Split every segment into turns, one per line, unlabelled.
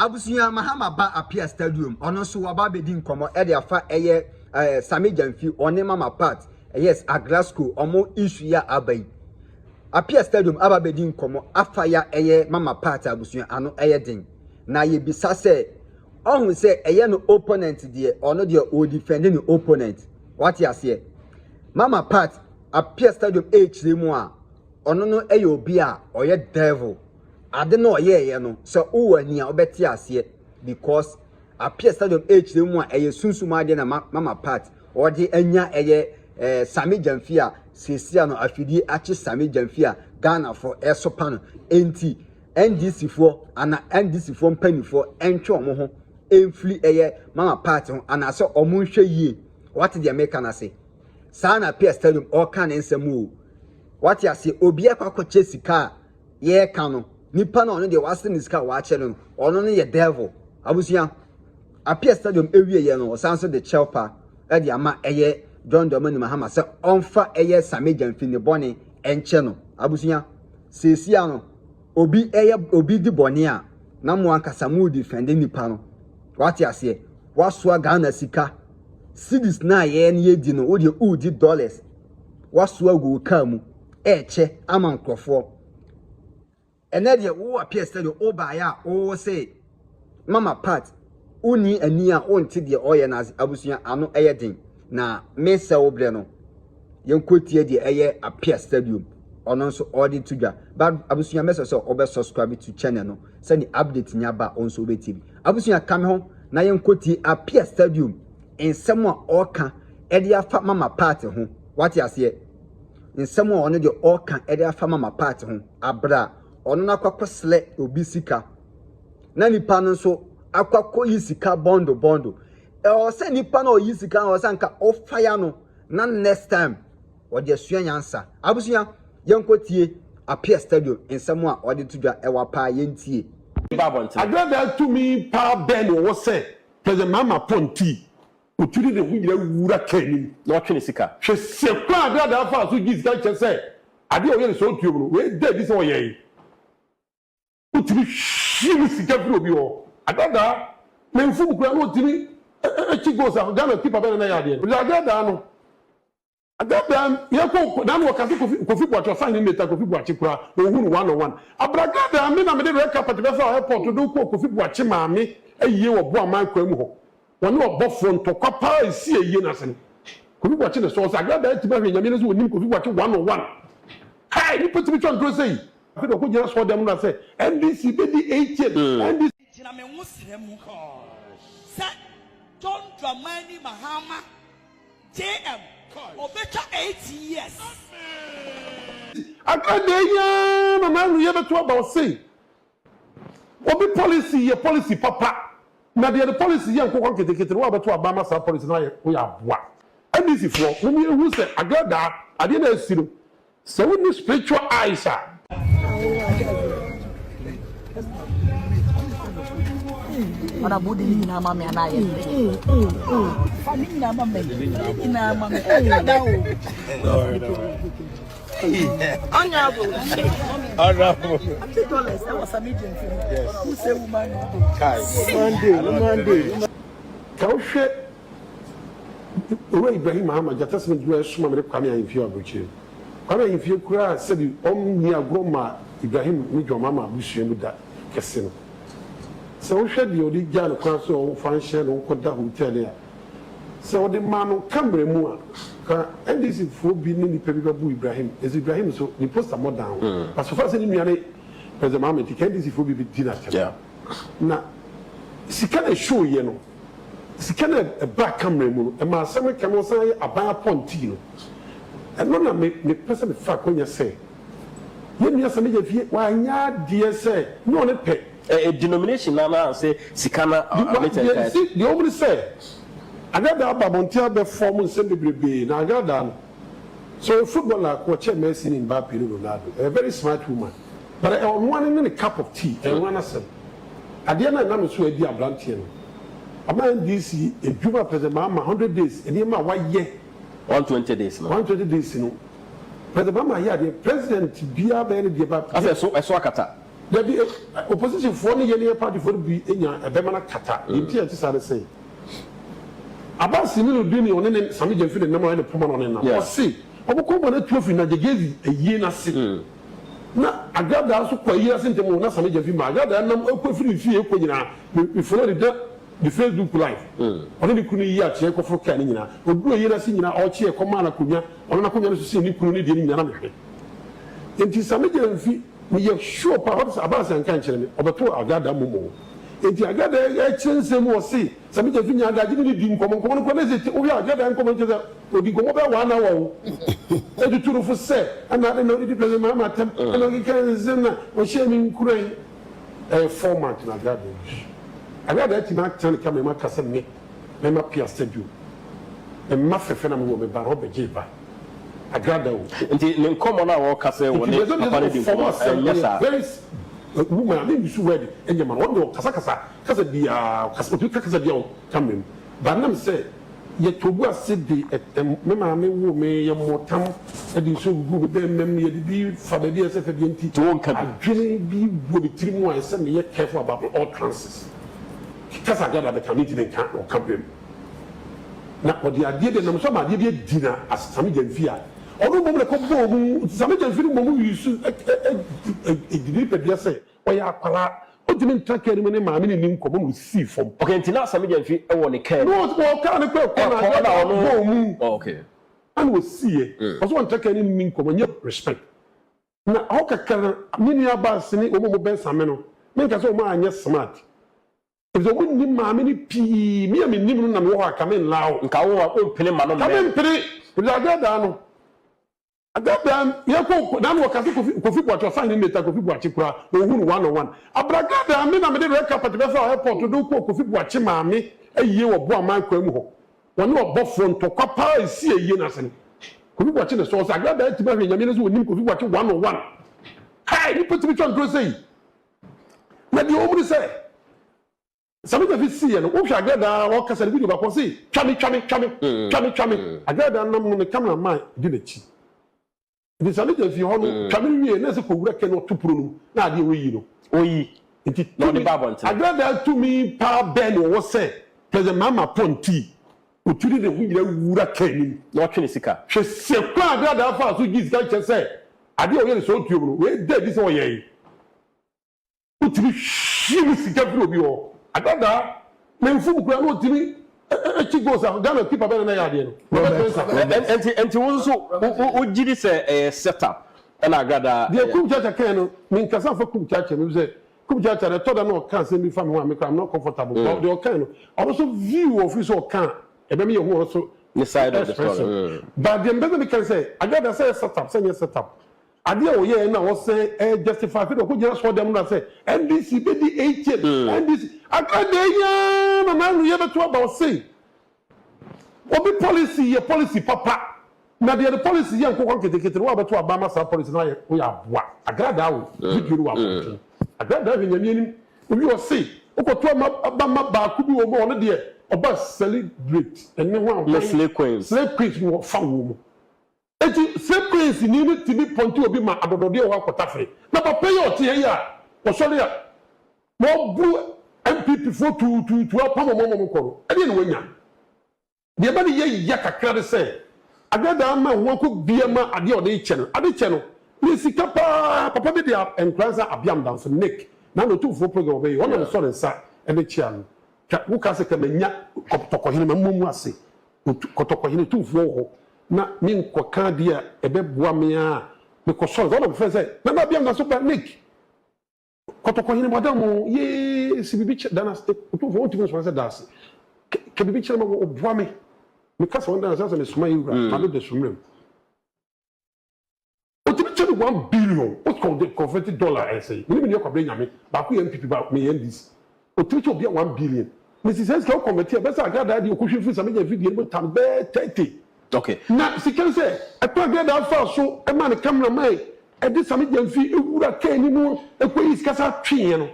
abusunya Mahama ba appear stadium ono so waba bedi nkomo e de afa eye Sami Jamfi one Mama Pat yes a Glasgow omo issue ya abai appear stadium aba bedi nkomo afa ya eye Mama Pat abusunya ano eye din na ye bisa se ohun se eye no opponent de ono de o defend the opponent what you say Mama Pat appear stadium mu a ono no eye obi a oye devil ade no ye no so uwa ni a obeti ase because appear stadium mu a eye sunsuma ade na Mama Pat ode anya eye Sami Jamfi a sesia no afidi achi Sami Jamfi a Ghana for esopa no enti NDC for ana NDC for mpanifo entwe omo ho enfli eye Mama Pat ho ana so omo hwe yie what the American say sana appear stadium all kan ensemu what you say obi akwakoche sika ye ka no nipa no no de wase ni sika wa che no ono no ye devil abusia appear stadium ewie ye no sanso de chelpa e de ama eye John Domini Mahama se onfa eye Sami Jamfi ne bone enche no abusia sesia no obi di bone a na mo ankasa mu defend nipa no what you say wasua Ghana sika cities na ye ne di no wo de udi dollars wasua go kamu eche ama nkrofo ene de wo appear stadium oba ya o say Mama Pat uni ani a onti de oye na abusuya ano eye din na mesa obre no yenkotie de eye appear stadium ono nso odi tudwa but abusuya mesa so obe subscribe to channel no send update nya ba onso obe tv abusuya kame ho na yenkotie appear stadium ensem a oka ede afa Mama Pat ho what you say nsem a ono de oka ede afa Mama Pat ho abra ono na kwakwasle obisika na nipa no so akwakọ yisika bondo o se nipa na oyisika o sanka o fire no na next time o de sua nyansa abusuya yenkotie appear stadium nsem a o de tudwa ewa pa yentie
agrada to me pa ben wo se president Mama Ponti oturi de hu yira wura kani
na otwe sika
hwe se kwa agrada afa so gizika che se ade o ye so tuo no we dey bi so ye oturi shiri sika fro bi o agrada menfu bukura no oturi echi goes am Ghana keep abena na yade agrada no agrada ye ko na no ka kofi boacho sign ni ta kofi boachi kura no hu no 101 abragada me na me de recap be fa airport do ko kofi boachi maame ayiye wo bo aman kwa mu ho woni obofo ntokwa pa esi ayiye na sen kofi boachi ne so agrada ti ba hwe nyame ne so onim kofi boachi 101 hey ni put me try to say I don't go so them na say NDC be the 80 NDC
na me wusre mu sa John Dramani Mahama JM obecha 8 years
akadenya mama nu ye beto about say obi policy ye policy papa na the policy ye nkokon ketekete wa beto abama sa policy na ye aboa NDC for we who say agada ade na asiro so we need spiritual eyes
Ona budi ni na mama anaye. Family na mama. Ni na mama. Dawo. Honorable.
Honorable.
I'm the tallest. I was a medium. Yes. Who say woman?
Monday. Kawhwe Owe Ibrahim Mahama jatasme duwa suma mere kwame ahimfie abuchi. Kwame ahimfie kura sebi omni agroma Ibrahim ni jomama abusuemu da kese no. So we should be odi jalo kwa so function on koda hotel ya so the man camera mu ka NDC fo bi ni pebi babu Ibrahim is Ibrahim so the poster more down but so far say ni nuane president Mohammed NDC fo bi dinner yeah na sikana show ye no sikana back camera mu e ma asem kemo san aban ponti no and no na me person fa konya say ye nua Sami Jamfi wa nya die say no ne pe
a denomination na say sikana
the only say agada ababontia be form nsem bebrebe na agada so footballer ko che Messi ni Mbappe ni Ronaldo a very smart woman but on one in a cup of tea and one asem ade na me so adi abrantie no ama NDC edwuma president Mahama 100 days eni ma wa ye
120 days no
120 days no president Mahama ya the president bia be ni de ba
ase so akata
there be opposition for any party for be enya ebema kata inti ati sare say abasi ni oduni onene Sami Gyamfi de namo ene poma no ne na o si oboko na trophy na jegezi eyi na se na agada so kwa yi ase ntemo na Sami Gyamfi ma agada nam ekofiri fie ekonyina we follow the Facebook live ono ni kunu yi a che ekofo ka ni nyina oduro yi na se nyina o che ekoma na kunya ono na kunya no so se ni kunu ni de ni nyina na mehwe enti Sami Gyamfi we are sure perhaps abase anka nkyere me obeto agada momo enti agada e kyensem wo se Sami Gyamfi nya adaje ni di nkomo no na se o ya agada nkomo nkyere odi gomo be wa na wo e tuturu fo se ana na odi president mama tem ana ki kan zena o shemi nkuran format na agada ti na tan ka me ma kasa me ma pia stadium e ma fefe na me wo me ba ro be jiba agada o
nti ne nkomo na wo kasa wo ne apare di nkomo yesa
woman I mean you should ready and your man what kasa dia kasa dia kamem but nam say ye tobu aside me ma me wo me ye motam e di so gu be mem ye di fa be dia se fa bi nti
to won ka
adwene bi wo be tiri mu say me ye careful about all trances kasa agada be kan nti kan o kamem na odi ade de nam so ma ade bi dina as Sami Gyamfi a ono mo le ko bo mu Sami Gyamfi mo mu yisu edini pedia say oya akwala odimi ntakari mo ne maami ni nkomo mo si fom
okay nti na Sami Gyamfi e wo ne kan
no o ka ne ko na ono mu
okay
an wo sie o so ntakari ni nkomo nye respect na o ka kan mini abas ni o mo ben Sami no me ka so o ma anya smart if o ni maami ni pi mi am ni mu na me wo aka me lawo
nka wo o pene ma no me
ka me pere agada no agada ye ko na no kasi Kofi Boakye sign ni meta Kofi Boakye kura ohunu 101 abragada me na me de recap te be fa airport do ko Kofi Boakye maame ayiye wo bo aman kwa mu ho woni obofo ntokwa pa esi ayiye na sen Kofi Boakye ne so agada ti ba hwe nyame ne so onim Kofi Boakye 101 hai ni put me try to say na di omri say Sami Gyamfi see no wo hwa agada wo kasa video ba ko say twame agada nam no me camera man di na chi the Sami Gyamfi hono twame wie na se ko wura ke no tupuro no na ade we yi no
oyi
nti
no the babon nti
agada to me pa ben wo say president mama ponti oturi de wura wura ke ni
no twene sika
hwe se kwa agada fa so giz ka che say ade o ye so tuo no we dey bi se o ye oturi hwi sika fro bi o agada me mfu kura no oturi echi goes Ghana keeper be na ya ade no
enti wo so o gidi se setup na agada
the kum chacha kan no me nkasa fa kum chacha me say kum chacha re toda no kan se mi fa me wa me I'm not comfortable but the kan no also view of so kan e be me ho so
the side of the story
but the embedded me can say agada say setup ade o ye na wo say justify fe ko jira so dem na say NDC be di 18 NDC agada ya na nu ye be to about say obi policy papa na the policy ye nkokon ketekete wo abeto abama sa policy na ye wo ya boa agada wo video wo akoto agada be nyame nim obi wo say okoto abama ba ku bi wo mo no de oba celebrate ene ho
slave queens
wo fa wo mo eti slave queens ni tibi ponti obi ma adodode wo akota fere na papa ye ote ye ya wo sori ya mo bu MPP for to apamo mo ko ede ne wanya de ba ne ye ya kakra de say agada ma ho ko bia ma ade o de che no ni sika papa be dia enkranza abiam dan so Nick na no tu fo program be one no so nsa ene chia no wo ka se ka manya kotokohene ma momu ase kotokohene tu fo ho na mi nkoka dia ebe boa me a me ko so no be say na abiam dan so ba Nick kotokohene madam ye si bibi che dana ste tu fo tu so say das ke bibi che ma o boa me ka so ndan say me suma yura ma do de sumrem o ti che 1 billion o ko de converted dollar I say me no ko bre nyame ba ku MPP ba me NDC o ti che obi 1 billion Mrs. Sense ko convert be say agada di o ko hwe Sami Gyamfi di no tam be 30
okay
na sikan say e to agada fa so e ma ne camera man e di Sami Gyamfi e wura kan ni mu e ko is kasa twen no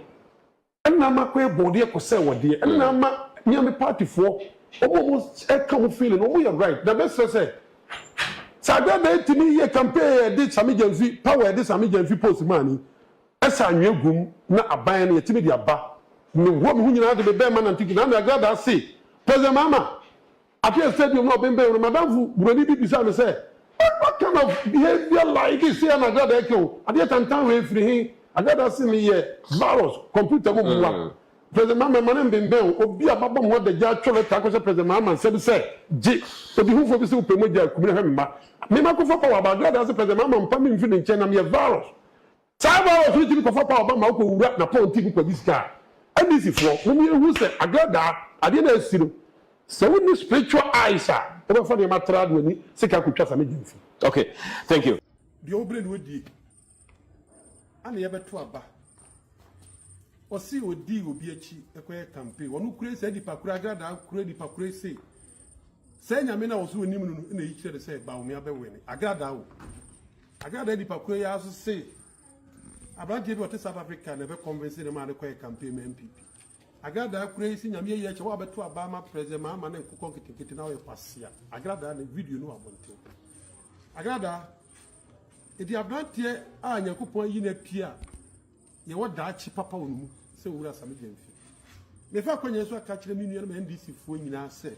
e na ma ko e bode ko say wode e na ma nyame party fo almost e come feeling no we are right na be say Sagada timi ye campaign di Sami Gyamfi power di Sami Gyamfi post man esa anwe gum na aban no yetime di aba me wo me hunyina de be ma na ntiki na agrada say president mama apia stadium no bembe madam fu buroni bi bisa me say what kind of behavior like this say na agrada ekyo ade tantan we free hin agrada say me ye virus computer mo wa president mama manem bembe obi ababo mo de ja chole ta ko say president mama say ji obi hu fo bi say upemoja kumina he mba me makofo pa wa agrada say president mama mpa me mfi ne nche na me virus Saba was written for power ma ko wura na pon tv kwa bisika. NDC for we who say agrada ade na asiro. So we need spiritual eyes ah. E for the matter do ni se ka kutwa sa meji.
Okay, thank you.
The obre no di. Ana ye beto aba. Osi odi obi achi ekoye campaign. Wonu kure se di pakura agrada kure di pakura se. Se nyame na oso onim no na yi kire se ba o me abewe ni. Agrada o. Agrada di pakura ya so se Abrantie bi South Africa na be convince them and the campaign MPP. Agrada kure si nyame ye che wa beto aba ma president ma na nkukọ kitikiti na we kwasia. Agrada na video no abonte. Agrada edi abrantie a Nyankopon yi na pia ye wo daachi papa wonu se wura same gemfi. Me fa kwanya so aka kire mi nua na NDC fo nyina se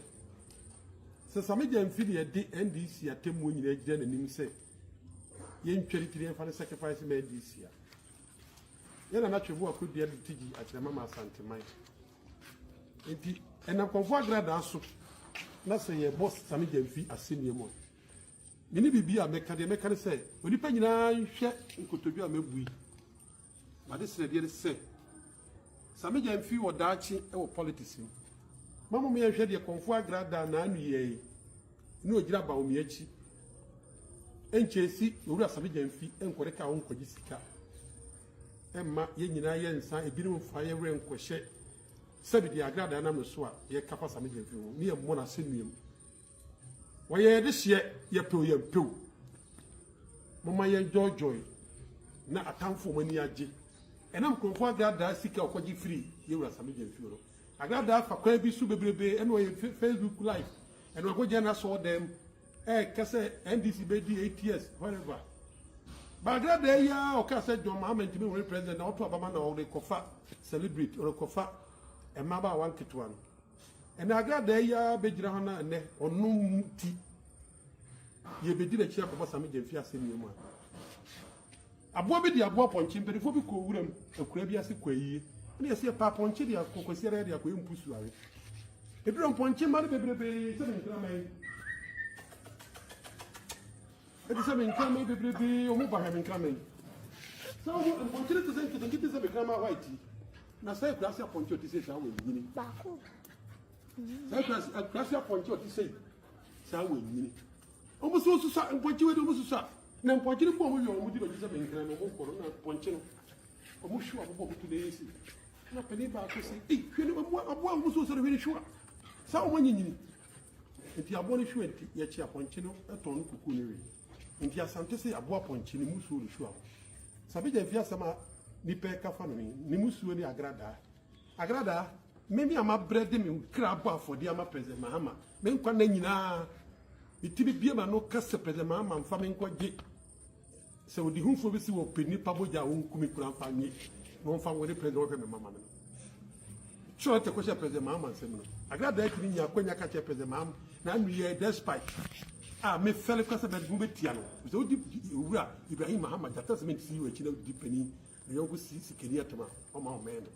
same gemfi de de NDC atemu nyina gide na nim se ye ntweri tiri en fa sacrifice me NDC a yana na twebu akodi ade tigi akire mama asanteman enti ena konfo agrada aso na se ye boss same gemfi asenie mo mini bibia meka de se onipa nyina hwe nkotobi a mebui ma de sene de se same gemfi wo daachi e wo politics mama me hwe de konfo agrada na anu ye ni ogira ba omi achi enchesi owura same gemfi enkore ka won kwaji sika emma ye nyina ye nsa ebirim fa ye wren kohye sabi di agrada na mso a ye kafa same gemfi wo mi emmo na senuem wo ye de hye ye pe ye pew mama ye joy na atamfo mani age enam konfo agrada sika okwaji free ye wura same gemfi wo agrada fa kwa bi su bebrebe eno ye Facebook live eno akwaji na so dem kase NDC be di 8 years whatever Bagrada ya okase John Mohammed me president na oto abama na o kofa celebrate o kofa e maba wan ketwa no e na agrada ya begira ho na ne onu ti ye bedi na chia ko same gemfi asemi mu abo bi di abo ponchi mpedifo bi ko wuram akura bi ase kwayi na ye se pa ponchi di akokosi re di akoyi mpusu awe ebiro ponchi mari bebrebe se nkra mai Edi se me nkra mai bebrebe o mu ba ha me nkra mai so mo ponchi to se nkiti se be grama white na sai klasi a ponchi o ti se sha we nyini ba ko sai klasi a ponchi o ti se sha we nyini o mo so sa ponchi we do mo so sa na ponchi bo mo yo mo di do se be nkra no mo ko na ponchi no o mo shu abo bo tu de isi na peni ba ko se hwe no abo mo so so hwe ni shu sa o mo nyini enti abo ni shu enti ye chi a ponchi no e ton kuku ni we enti asante se abo ponchi ni musu ru shu a sabe je via sama ni pe ka fa no ni musu ni agrada memi ama bread mi kra abo afodi ama president mahama me nkwa na nyina itibi bie ma no kase president mahama mfa me nkwa ge se odi hunfo bi si wo peni paboja wo nkumi kura mfa nyi no mfa wo ni president wo pe me mama me sure te ko se president mahama nsem no agrada akini nya kwanya ka che president mahama na anu ye despite me fele kwasa be gumbe tia no so di owura Ibrahim Muhammad jata cement si wo china di pani no yogo si sikeni atama o ma o me no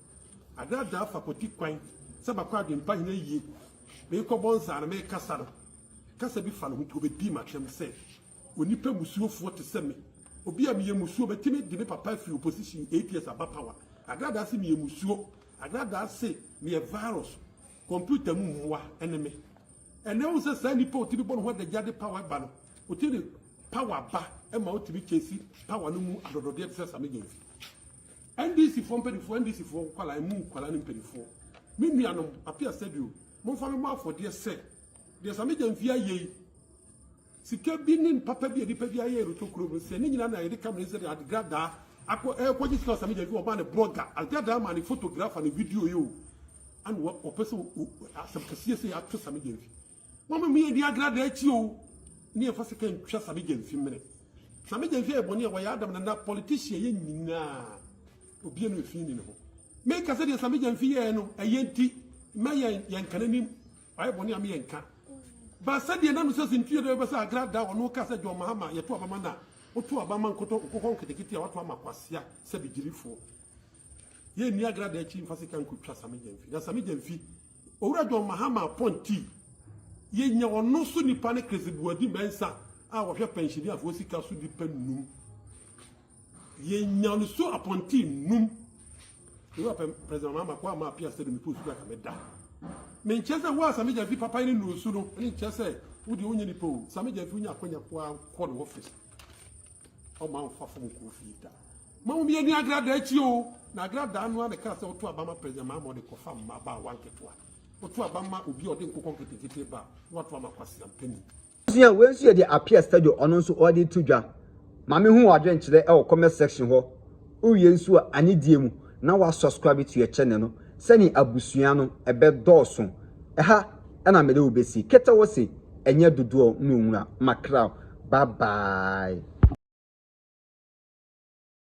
agrada fa koti kwan saba kwa de mpa hina yie me ko bonsa na me kasa no kasa bi fa no to be di ma twem se onipa musuofo te se me obi a me ye musuo be timi di me papa fi opposition 8 years aba power agrada se me ye musuo agrada se me ye virus computer mu muwa enemy ene wo se sa nipa otibi bon ho de jade power ba no otibi power ba e ma otibi chesi power no mu adodode e sesa me genfi NDC fo mpedifo NDC fo kwala mu kwala ni mpedifo mi nuanom apia stadio mo fa me mo afode se de sa me genfi aye sika bi ni papa bi edi pa bi aye ro to kuro se ni nyina na ye de camera se de agrada akọ kwaji sika sa me genfi o ba ne blogger agrada ma ni photographer ni video yo and o person asem kase se ya to sa me genfi mama mi di agrada echi o ni e fa se kan twa sa me genfi mene sa me genfi e boni e wa ya adam na politician ye nyina obi no fi ni no me ka se de Sami Gyamfi ye no ayenti ma yen kananim ayi boni am yen ka ba se de na no se sintuye de be se agrada ono ka se John Mahama ye to abama na oto abama nkoto kokon ketekiti a wato amakwasia se bigirifo ye ni agrada chi mfase kan kutwa Sami Gyamfi na Sami Gyamfi owura John Mahama ponti ye nya ono so nipa ne krezibuadi mensa a wo hwe pensioni afo sika so dipa num ye nya no so aponti num yo president Mahama kwa ma apia stadium mi post ka meda me nchese wo Sami Gyamfi papa ni no so no ni nchese wo di onye nipa o Sami Gyamfi nya akwanya kwa no office o ma nfa fo ko fi da ma mo bi ni agrada achi o na agrada anu a de ka se oto abama president Mahama de kofa ma ba wanketwa oto abama obi ode nkokon ketekete ba wato amakwasi ampeni
sia wensu ye de appear studio ono nso odi tudwa mame hu wadwen kire e wo comment section ho uye nsu anidie mu na wa subscribe to your channel no sani abusua no ebe dɔɔso ɛha ɛna mede wo besi keta wo se enye dodo no nwura makra bye bye.